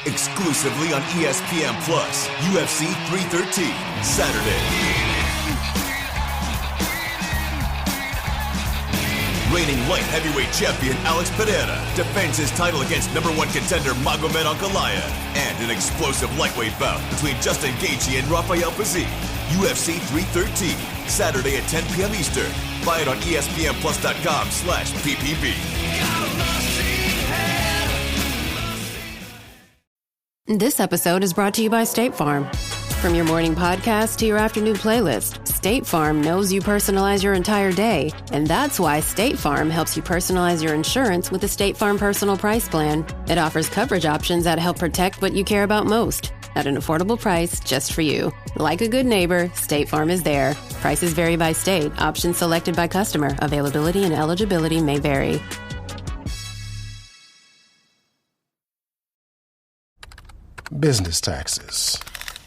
exclusively on ESPN Plus. UFC 313, Saturday. Reigning light heavyweight champion Alex Pereira defends his title against number one contender Magomed Ankalaev, and an explosive lightweight bout between Justin Gaethje and Rafael Pazzi. UFC 313, Saturday at 10 p.m. Eastern. Buy it on ESPNPlus.com/PPV. This episode is brought to you by State Farm. From your morning podcast to your afternoon playlist, State Farm knows you personalize your entire day. And that's why State Farm helps you personalize your insurance with the State Farm Personal Price Plan. It offers coverage options that help protect what you care about most at an affordable price just for you. Like a good neighbor, State Farm is there. Prices vary by state. Options selected by customer. Availability and eligibility may vary. Business taxes.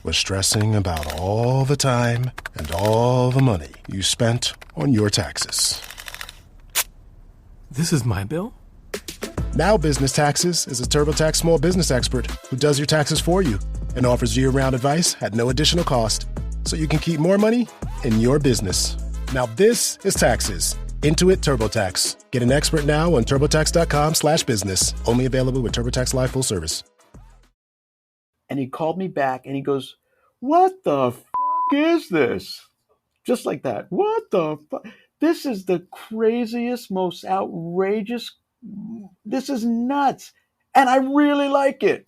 Was stressing about all the time and all the money you spent on your taxes. This is my bill? Now Business Taxes is a TurboTax small business expert who does your taxes for you and offers year-round advice at no additional cost, so you can keep more money in your business. Now this is taxes. Intuit TurboTax. Get an expert now on TurboTax.com/business. Only available with TurboTax Live Full Service. And he called me back and he goes, "What the f*** is this?" Just like that. What the fuck? This is the craziest, most outrageous. This is nuts. And I really like it.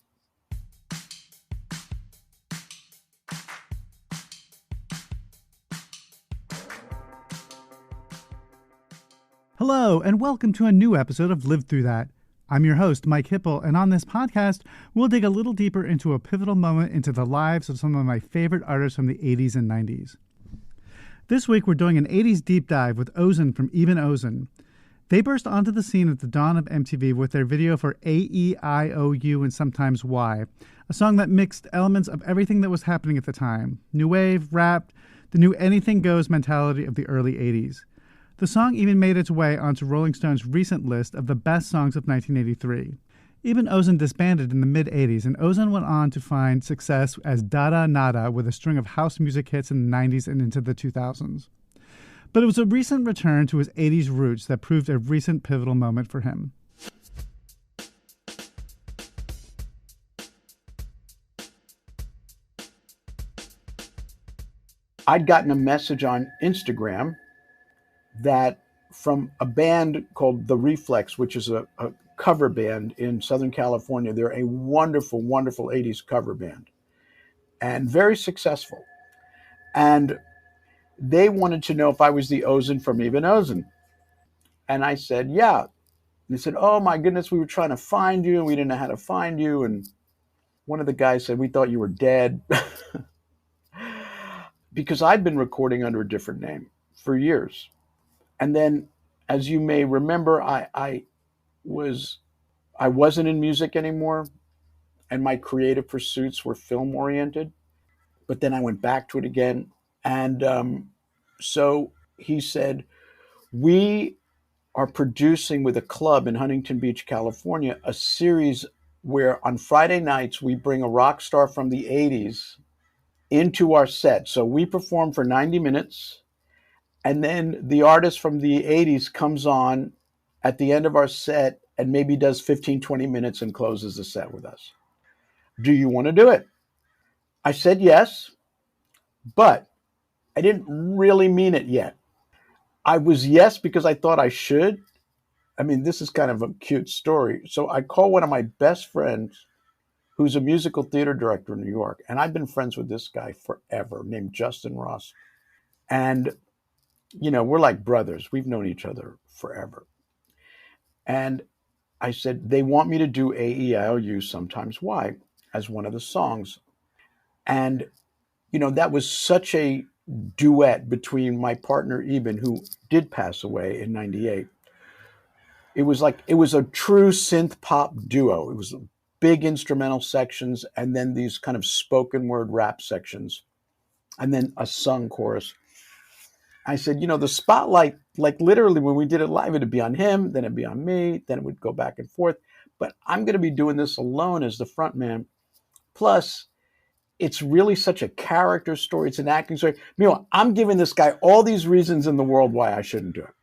Hello, and welcome to a new episode of Live Through That. I'm your host, Mike Hipple, and on this podcast, we'll dig a little deeper into a pivotal moment into the lives of some of my favorite artists from the 80s and 90s. This week, we're doing an 80s deep dive with Ozn from Ebn-Ozn. They burst onto the scene at the dawn of MTV with their video for AEIOU and Sometimes Why, a song that mixed elements of everything that was happening at the time: new wave, rap, the new anything goes mentality of the early 80s. The song even made its way onto Rolling Stone's recent list of the best songs of 1983. Ebn-Ozn disbanded in the mid-80s, and Ozn went on to find success as Dada Nada with a string of house music hits in the 90s and into the 2000s. But it was a recent return to his 80s roots that proved a recent pivotal moment for him. I'd gotten a message on Instagram that from a band called The Reflex, which is a cover band in Southern California. They're a wonderful, wonderful 80s cover band and very successful. And they wanted to know if I was the Ozn from Ebn-Ozn. And I said, yeah. And they said, oh my goodness, we were trying to find you and we didn't know how to find you. And one of the guys said, we thought you were dead. Because I'd been recording under a different name for years. And then, as you may remember, I wasn't in music anymore, and my creative pursuits were film oriented. But then I went back to it again, and so he said, "We are producing with a club in Huntington Beach, California, a series where on Friday nights we bring a rock star from the '80s into our set. So we perform for 90 minutes." And then the artist from the 80s comes on at the end of our set and maybe does 15, 20 minutes and closes the set with us. Do you want to do it? I said yes, but I didn't really mean it yet. I was yes because I thought I should. I mean, this is kind of a cute story. So I call one of my best friends who's a musical theater director in New York. And I've been friends with this guy forever, named Justin Ross. And you know, we're like brothers. We've known each other forever. And I said, they want me to do AEIOU Sometimes Why as one of the songs. And, you know, that was such a duet between my partner, Eben, who did pass away in '98. It was a true synth pop duo. It was big instrumental sections and then these kind of spoken word rap sections and then a sung chorus. I said, you know, the spotlight, like literally when we did it live, it'd be on him, then it'd be on me, then it would go back and forth. But I'm going to be doing this alone as the front man. Plus, it's really such a character story. It's an acting story. Meanwhile, I'm giving this guy all these reasons in the world why I shouldn't do it.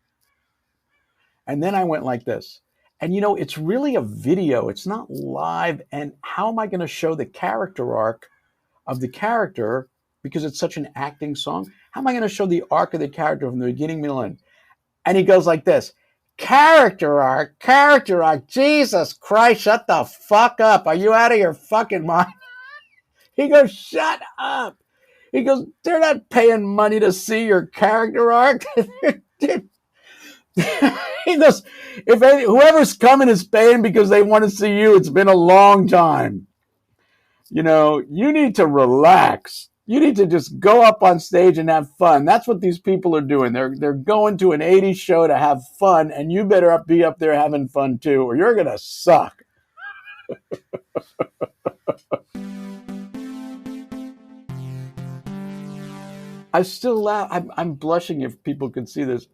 And then I went like this. And it's really a video. It's not live. And how am I going to show the character arc of the character, because it's such an acting song? How am I going to show the arc of the character from the beginning, middle, end? And he goes like this. Character arc. Jesus Christ, shut the fuck up. Are you out of your fucking mind? He goes, shut up. He goes, they're not paying money to see your character arc. He goes, whoever's coming is paying because they want to see you. It's been a long time. You need to relax. You need to just go up on stage and have fun. That's what these people are doing. They're going to an 80s show to have fun, and you better be up there having fun too, or you're going to suck. I still laugh. I'm blushing if people could see this.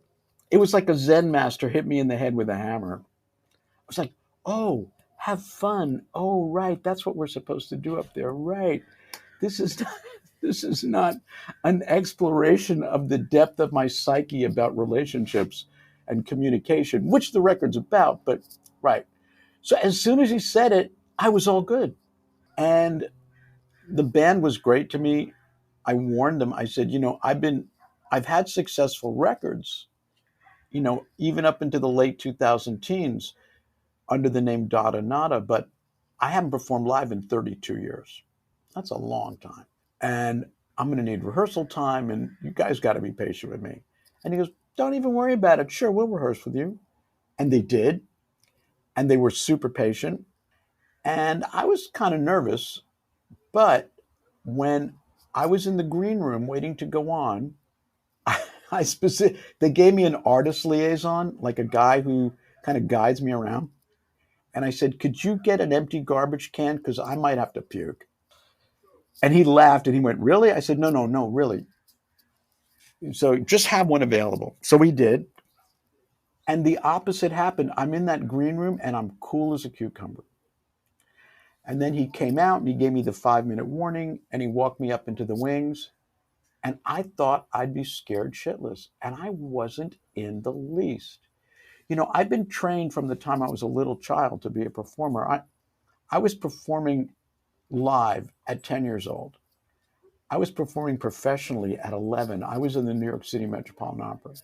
It was like a Zen master hit me in the head with a hammer. I was like, oh, have fun. Oh, right. That's what we're supposed to do up there. Right. This is not an exploration of the depth of my psyche about relationships and communication, which the record's about, but right. So as soon as he said it, I was all good. And the band was great to me. I warned them. I said, I've had successful records, even up into the late 2000 teens under the name Dada Nada, but I haven't performed live in 32 years. That's a long time. And I'm going to need rehearsal time, and you guys got to be patient with me. And he goes, don't even worry about it. Sure, we'll rehearse with you. And they did. And they were super patient. And I was kind of nervous. But when I was in the green room waiting to go on, they gave me an artist liaison, like a guy who kind of guides me around. And I said, could you get an empty garbage can? Because I might have to puke. And he laughed and he went, really? I said, no, really. So just have one available. So we did. And the opposite happened. I'm in that green room and I'm cool as a cucumber. And then he came out and he gave me the 5-minute warning and he walked me up into the wings. And I thought I'd be scared shitless. And I wasn't in the least. I've been trained from the time I was a little child to be a performer. I was performing live at 10 years old. I was performing professionally at 11. I was in the New York City Metropolitan Opera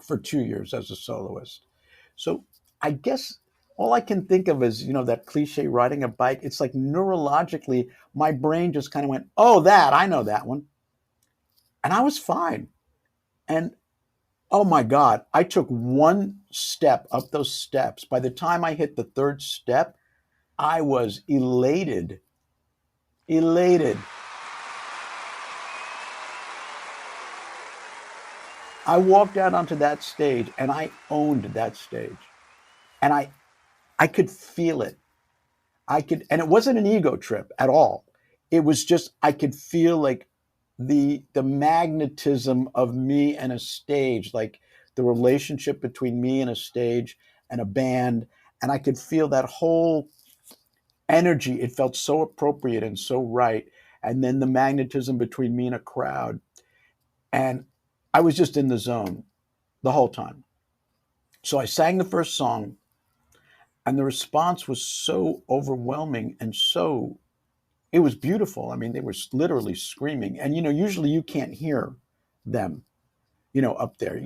for 2 years as a soloist. So I guess all I can think of is, that cliche riding a bike. It's like neurologically, my brain just kind of went, oh, I know that one. And I was fine. And oh my God, I took one step up those steps. By the time I hit the third step, I was elated. I walked out onto that stage and I owned that stage. And I could feel it. And it wasn't an ego trip at all. It was just, I could feel like the magnetism of me and a stage, like the relationship between me and a stage and a band. And I could feel that whole energy. It felt so appropriate and so right. And then the magnetism between me and a crowd. And I was just in the zone the whole time. So I sang the first song and the response was so overwhelming and it was beautiful. I mean, they were literally screaming. And, usually you can't hear them, up there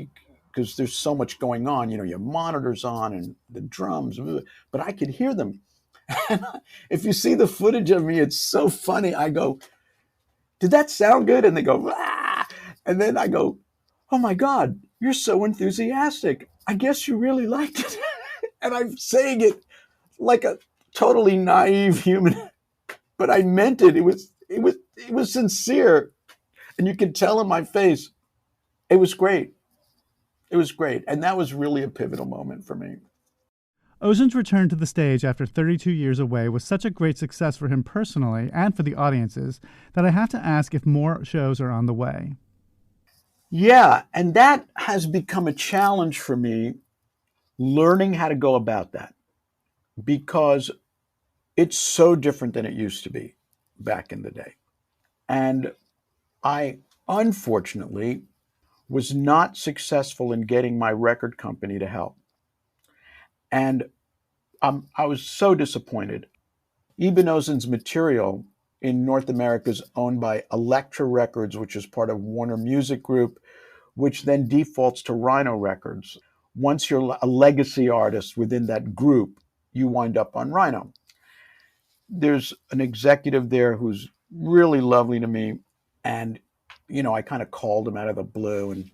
because there's so much going on. Your monitor's on and the drums, but I could hear them. And if you see the footage of me, it's so funny. I go, did that sound good? And they go, ah! And then I go, oh my God, you're so enthusiastic. I guess you really liked it. And I'm saying it like a totally naive human. But I meant it. It was sincere. And you could tell in my face, it was great. It was great. And that was really a pivotal moment for me. Ozn's return to the stage after 32 years away was such a great success for him personally and for the audiences that I have to ask if more shows are on the way. Yeah, and that has become a challenge for me, learning how to go about that, because it's so different than it used to be. back in the day. And I, unfortunately, was not successful in getting my record company to help. And I was so disappointed. Ebn-Ozn's material in North America is owned by Elektra Records, which is part of Warner Music Group, which then defaults to Rhino Records. Once you're a legacy artist within that group, you wind up on Rhino. There's an executive there who's really lovely to me. And, I kind of called him out of the blue, and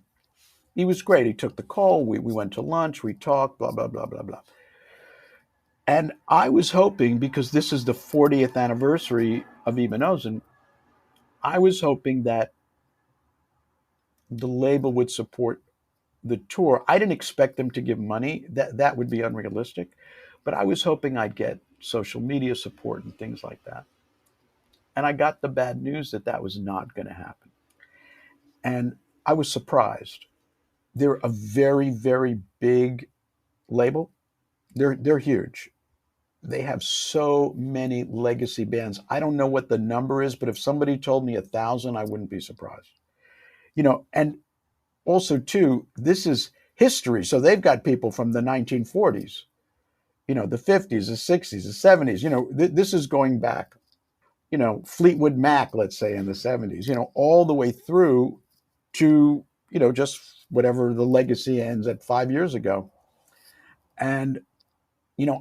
he was great. He took the call. We went to lunch. We talked, blah, blah, blah, blah, blah. And I was hoping, because this is the 40th anniversary of Ebn-Ozn, I was hoping that the label would support the tour. I didn't expect them to give money. That would be unrealistic. But I was hoping I'd get social media support and things like that. And I got the bad news that was not going to happen. And I was surprised. They're a very, very big label. They're huge. They have so many legacy bands. I don't know what the number is, but if somebody told me 1,000, I wouldn't be surprised. And also too, this is history. So they've got people from the 1940s, the 50s, the 60s, the 70s. This is going back, Fleetwood Mac, let's say in the 70s, all the way through to, just whatever the legacy ends at 5 years ago. And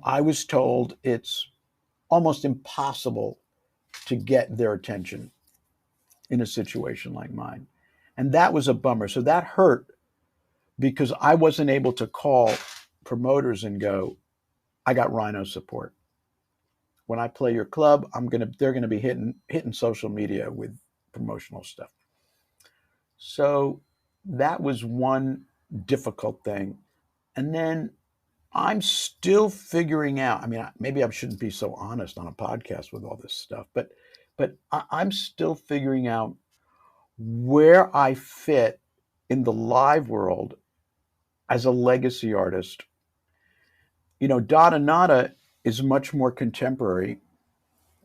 I was told it's almost impossible to get their attention in a situation like mine. And that was a bummer. So that hurt, because I wasn't able to call promoters and go, I got Rhino support. When I play your club, they're gonna be hitting social media with promotional stuff. So that was one difficult thing. And then I'm still figuring out, maybe I shouldn't be so honest on a podcast with all this stuff, but I'm still figuring out where I fit in the live world as a legacy artist. Dada Nada is much more contemporary,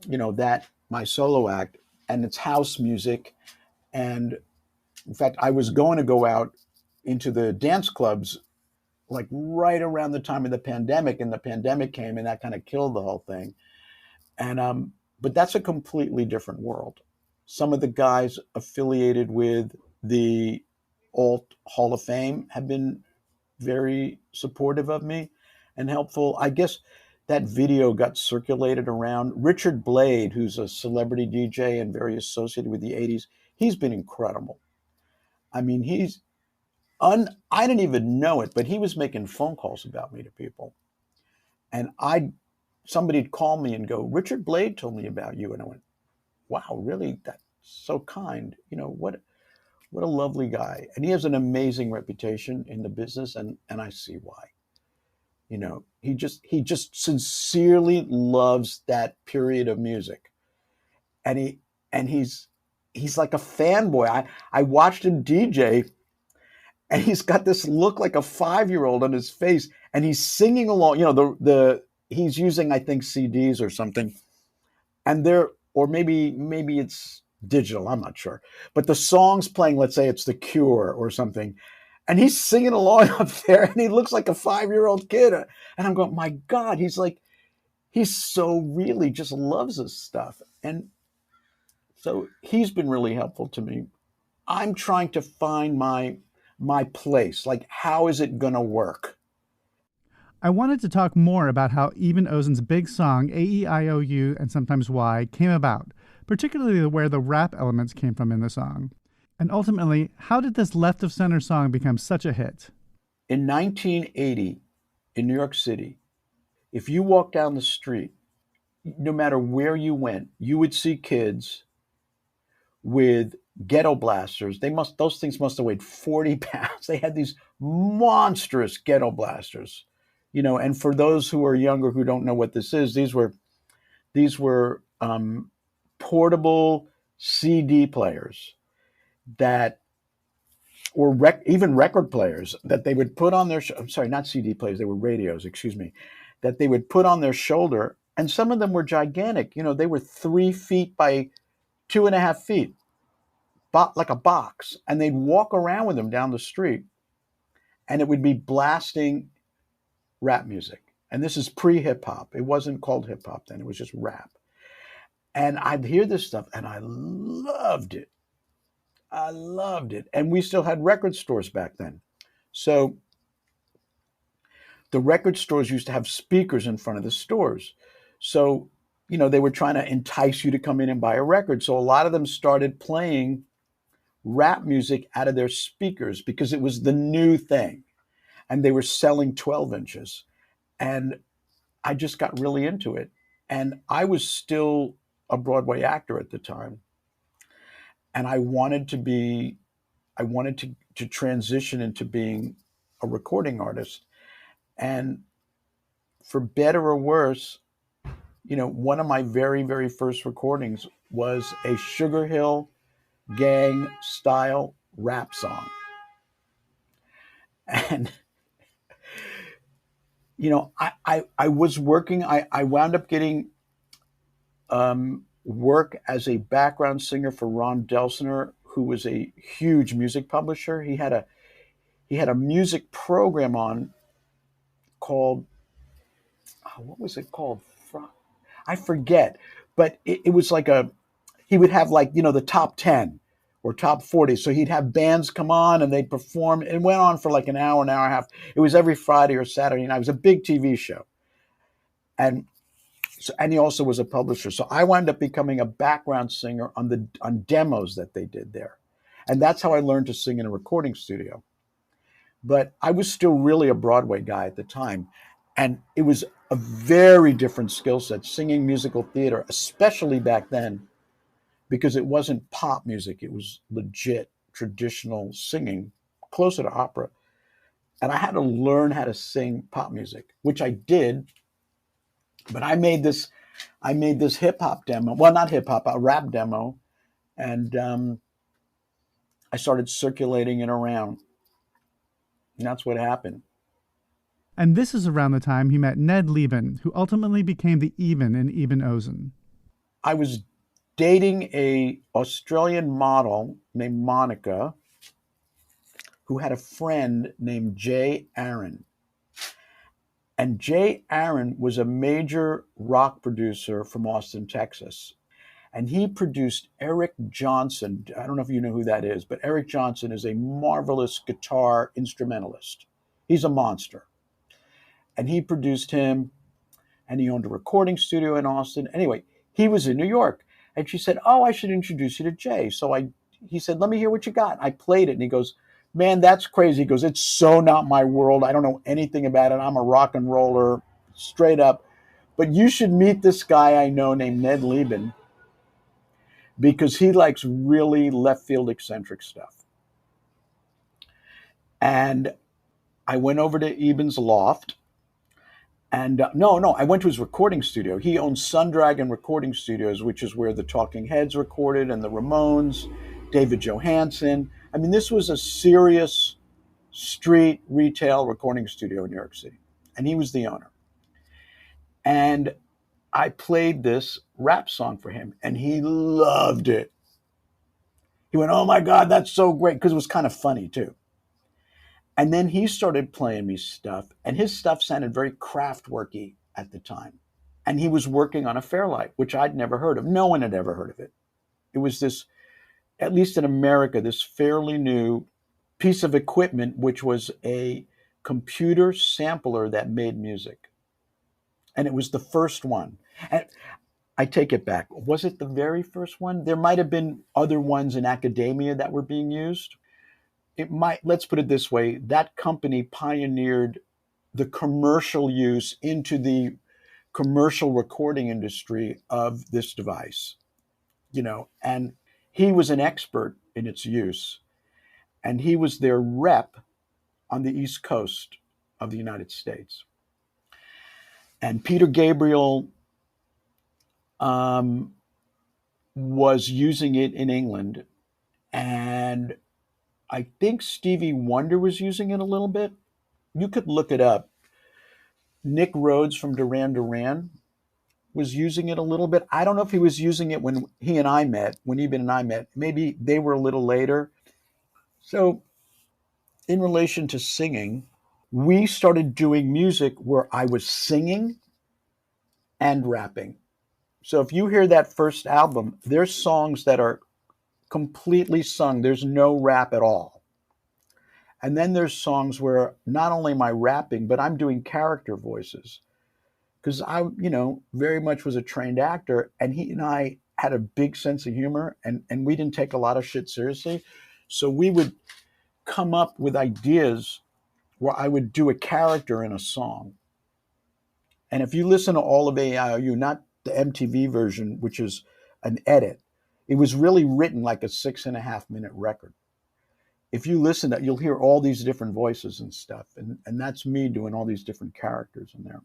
that my solo act, and it's house music. And in fact, I was going to go out into the dance clubs like right around the time of the pandemic, and the pandemic came and that kind of killed the whole thing. And but that's a completely different world. Some of the guys affiliated with the Alt Hall of Fame have been very supportive of me and helpful. I guess that video got circulated around. Richard Blade, who's a celebrity DJ and very associated with the 80s, he's been incredible. I didn't even know it, but he was making phone calls about me to people. And somebody'd call me and go, Richard Blade told me about you. And I went, wow, really? That's so kind. What a lovely guy. And he has an amazing reputation in the business, and I see why. He just sincerely loves that period of music. And he's like a fanboy. I watched him DJ, and he's got this look like a 5-year-old on his face, and he's singing along. He's using, I think, CDs or something, and or maybe it's digital. I'm not sure, but the song's playing. Let's say it's The Cure or something, and he's singing along up there, and he looks like a 5-year-old kid. And I'm going, my God, he's so really just loves this stuff, and so he's been really helpful to me. I'm trying to find my place. Like, how is it going to work? I wanted to talk more about how Ebn-Ozn's big song, AEIOU and Sometimes Why, came about, particularly where the rap elements came from in the song. And ultimately, how did this left-of-center song become such a hit? In 1980, in New York City, if you walk down the street, no matter where you went, you would see kids with ghetto blasters. Those things must have weighed 40 pounds. They had these monstrous ghetto blasters, and for those who are younger who don't know what this is, these were portable CD players that, or even record players that they would put on their, I'm sorry, not CD players, they were radios, excuse me, that they would put on their shoulder, And some of them were gigantic. You know, they were 3 feet by 2.5 feet, like a box. And they'd walk around with them down the street, and it would be blasting rap music. And this is pre-hip hop. It wasn't called hip hop then. It was just rap. And I'd hear this stuff, and I loved it. I loved it. And we still had record stores back then. So the record stores used to have speakers in front of the stores. So, you know, they were trying to entice you to come in and buy a record. So a lot of them started playing rap music out of their speakers because it was the new thing. And they were selling 12 inches. And I just got really into it. And I was still a Broadway actor at the time. And I wanted to transition into being a recording artist. And for better or worse, you know, one of my very, very first recordings was a Sugar Hill Gang style rap song. And, you know, I was working, I wound up getting work as a background singer for Ron Delsener, who was a huge music publisher. He had a music program on called, what was it called? I forget, but it was like he would have, like, you know, the top 10 or top 40. So he'd have bands come on and they'd perform. It went on for like an hour and a half. It was every Friday or Saturday night. It was a big TV show. And he also was a publisher. So I wound up becoming a background singer on demos that they did there. And that's how I learned to sing in a recording studio. But I was still really a Broadway guy at the time. And it was a very different skill set, singing musical theater, especially back then, because it wasn't pop music. It was legit traditional singing, closer to opera. And I had to learn how to sing pop music, which I did. But I made this hip hop demo. Well, not hip hop, a rap demo. And I started circulating it around. And that's what happened. And this is around the time he met Ned Lieben, who ultimately became the Even in Ebn-Ozn. I was dating a Australian model named Monica, who had a friend named Jay Aaron. And Jay Aaron was a major rock producer from Austin, Texas. And he produced Eric Johnson. I don't know if you know who that is, but Eric Johnson is a marvelous guitar instrumentalist. He's a monster. And he produced him, and he owned a recording studio in Austin. Anyway, he was in New York. And she said, "Oh, I should introduce you to Jay." So he said, "Let me hear what you got." I played it, and he goes, "Man, that's crazy." He goes, "It's so not my world. I don't know anything about it. I'm a rock and roller, straight up. But you should meet this guy I know named Ned Lieben, because he likes really left field eccentric stuff." And I went over to Eben's loft. And I went to his recording studio. He owns Sun Dragon Recording Studios, which is where the Talking Heads recorded, and the Ramones, David Johansen. I mean, this was a serious street retail recording studio in New York City. And he was the owner. And I played this rap song for him, and he loved it. He went, "Oh my God, that's so great," because it was kind of funny too. And then he started playing me stuff, and his stuff sounded very Kraftwerky at the time. And he was working on a Fairlight, which I'd never heard of. No one had ever heard of it. It was this, at least in America, this fairly new piece of equipment, which was a computer sampler that made music. And it was the first one. And I take it back. Was it the very first one? There might have been other ones in academia that were being used. Let's put it this way, that company pioneered the commercial use into the commercial recording industry of this device, you know, and he was an expert in its use, and he was their rep on the East Coast of the United States. And Peter Gabriel was using it in England, and I think Stevie Wonder was using it a little bit. You could look it up. Nick Rhodes from Duran Duran was using it a little bit. I don't know if he was using it when Ebn and I met. Maybe they were a little later. So in relation to singing, we started doing music where I was singing and rapping. So if you hear that first album, there's songs that are completely sung. There's no rap at all. And then there's songs where not only am I rapping, but I'm doing character voices. Because I, very much was a trained actor, and he and I had a big sense of humor, and we didn't take a lot of shit seriously. So we would come up with ideas where I would do a character in a song. And if you listen to all of AEIOU, not the MTV version, which is an edit, it was really written like a 6.5-minute record. If you listen to it, you'll hear all these different voices and stuff. And that's me doing all these different characters in there.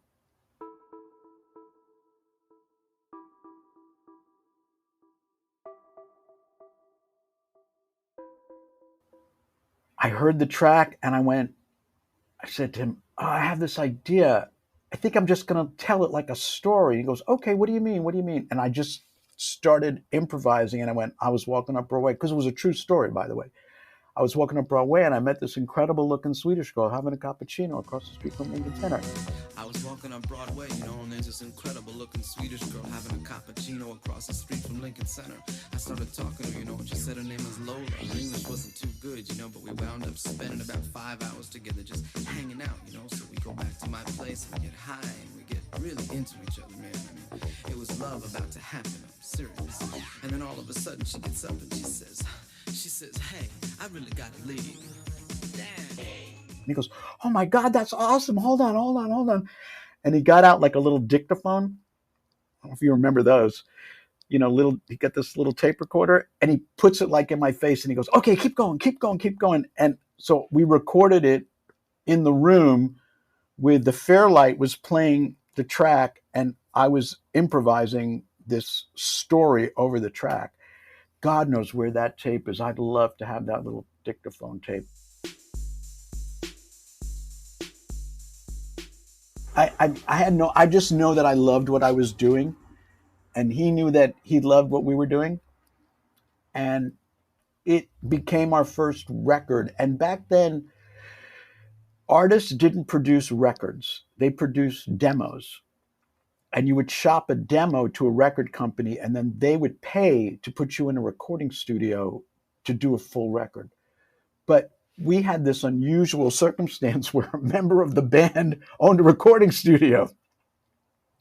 I heard the track and I said to him, I have this idea. I think I'm just going to tell it like a story. He goes, okay, what do you mean? What do you mean? And I just started improvising, and I was walking up Broadway, because it was a true story, by the way. I was walking up Broadway, and I met this incredible looking Swedish girl having a cappuccino across the street from Lincoln Center. I was walking up Broadway, and there's this incredible looking Swedish girl having a cappuccino across the street from Lincoln Center. I started talking to her, and she said her name was Lola. Her English wasn't too good, but we wound up spending about 5 hours together just hanging out, So we go back to my place and we get high and we get really into each other, man. It was love about to happen, I'm serious. And then all of a sudden she gets up and she says, hey, I really gotta leave. Damn. And he goes, oh my God, that's awesome. Hold on. And he got out like a little dictaphone. I don't know if you remember those. He got this little tape recorder, and he puts it like in my face, and he goes, okay, keep going. And so we recorded it in the room with the Fairlight was playing the track, and I was improvising this story over the track. God knows where that tape is. I'd love to have that little dictaphone tape. I just know that I loved what I was doing, and he knew that he loved what we were doing, and it became our first record. And back then, artists didn't produce records. They produced demos. And you would shop a demo to a record company, and then they would pay to put you in a recording studio to do a full record. But we had this unusual circumstance where a member of the band owned a recording studio,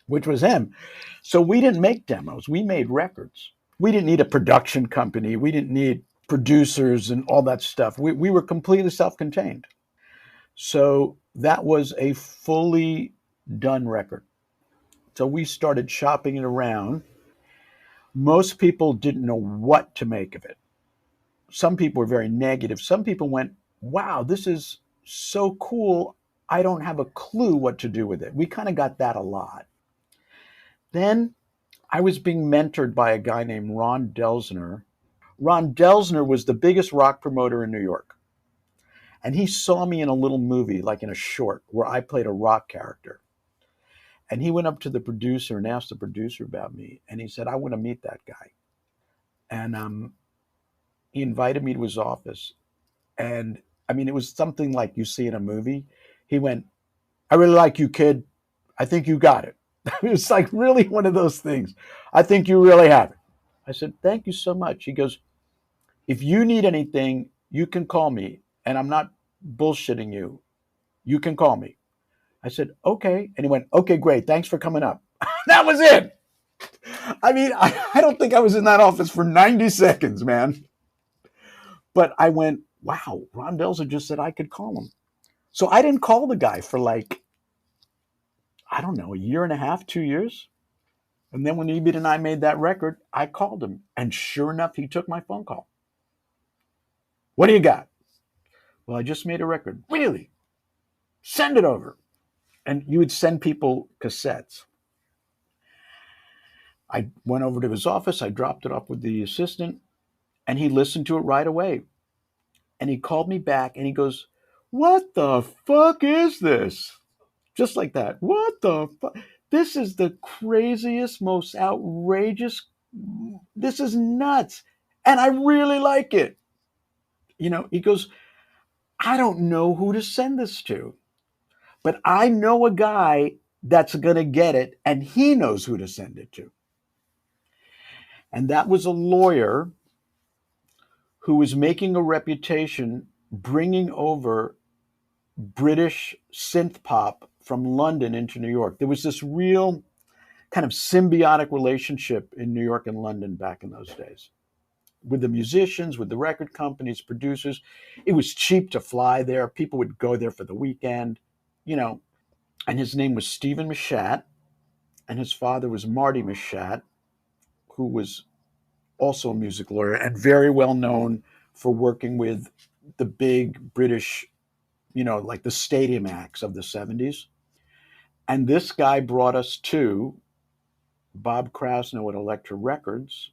which was him. So we didn't make demos. We made records. We didn't need a production company. We didn't need producers and all that stuff. We were completely self-contained. So that was a fully done record. So we started shopping it around. Most people didn't know what to make of it. Some people were very negative. Some people went, wow, this is so cool. I don't have a clue what to do with it. We kind of got that a lot. Then I was being mentored by a guy named Ron Delsner. Ron Delsner was the biggest rock promoter in New York. And he saw me in a little movie, like in a short, where I played a rock character. And he went up to the producer and asked the producer about me. And he said, I want to meet that guy. And he invited me to his office. And it was something like you see in a movie. He went, I really like you, kid. I think you got it. It was like really one of those things. I think you really have it. I said, thank you so much. He goes, if you need anything, you can call me. And I'm not bullshitting you. You can call me. I said, okay. And he went, okay, great. Thanks for coming up. That was it. I don't think I was in that office for 90 seconds, man. But I went, wow, Ron Delsner just said I could call him. So I didn't call the guy for a year and a half, 2 years. And then when Ebn and I made that record, I called him. And sure enough, he took my phone call. What do you got? Well, I just made a record. Really? Send it over. And you would send people cassettes. I went over to his office. I dropped it off with the assistant, and he listened to it right away. And he called me back, and he goes, what the fuck is this? Just like that. What the fuck? this is the craziest, most outrageous, this is nuts. And I really like it. He goes, I don't know who to send this to, but I know a guy that's going to get it, and he knows who to send it to. And that was a lawyer who was making a reputation bringing over British synth pop from London into New York. There was this real kind of symbiotic relationship in New York and London back in those days with the musicians, with the record companies, producers. It was cheap to fly there. People would go there for the weekend, and his name was Stephen Mashat, and his father was Marty Mashat, who was also a music lawyer and very well known for working with the big British, like the stadium acts of the 70s. And this guy brought us to Bob Krasno at Elektra Records,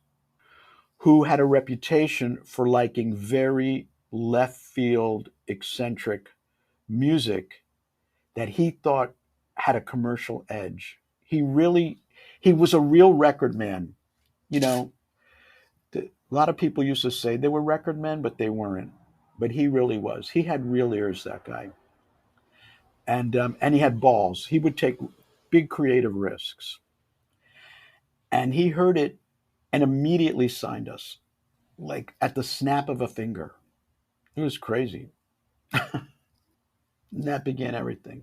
who had a reputation for liking very left field, eccentric music that he thought had a commercial edge. He was a real record man. A lot of people used to say they were record men, but they weren't. But he really was. He had real ears, that guy. And he had balls. He would take big creative risks. And he heard it and immediately signed us, like at the snap of a finger. It was crazy. And that began everything.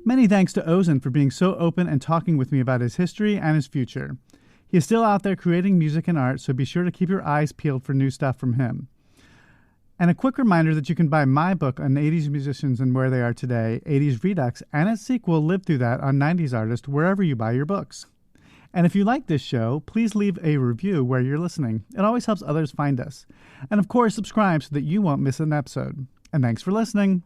Many thanks to Ozn for being so open and talking with me about his history and his future. He is still out there creating music and art, so be sure to keep your eyes peeled for new stuff from him. And a quick reminder that you can buy my book on 80s musicians and where they are today, 80s Redux, and its sequel, Live Through That, on 90s artists, wherever you buy your books. And if you like this show, please leave a review where you're listening. It always helps others find us. And of course, subscribe so that you won't miss an episode. And thanks for listening.